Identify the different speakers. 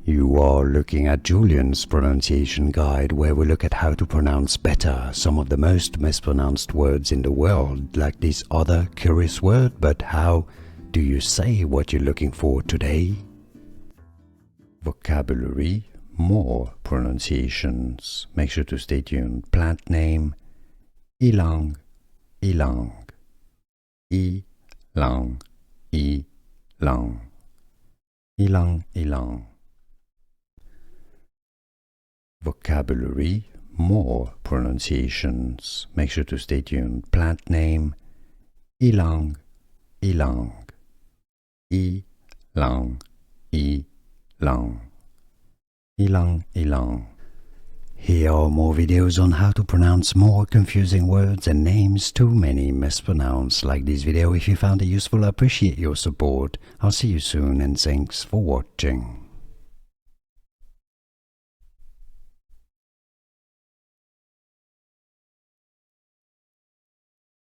Speaker 1: You are looking at Julian's pronunciation guide, where we look at how to pronounce better some of the most mispronounced words in the world, like this other curious word. But how do you say what you're looking for today? Vocabulary, more pronunciations. Make sure to stay tuned. Plant name, Ylang Ylang. Ylang Ylang. Ylang Ylang. Vocabulary, more pronunciations. Make sure to stay tuned. Plant name, Ylang Ylang. Ylang Ylang. Ylang Ylang. Here are more videos on how to pronounce more confusing words and names too many mispronounced. Like this video if you found it useful. I appreciate your support. I'll see you soon and thanks for watching.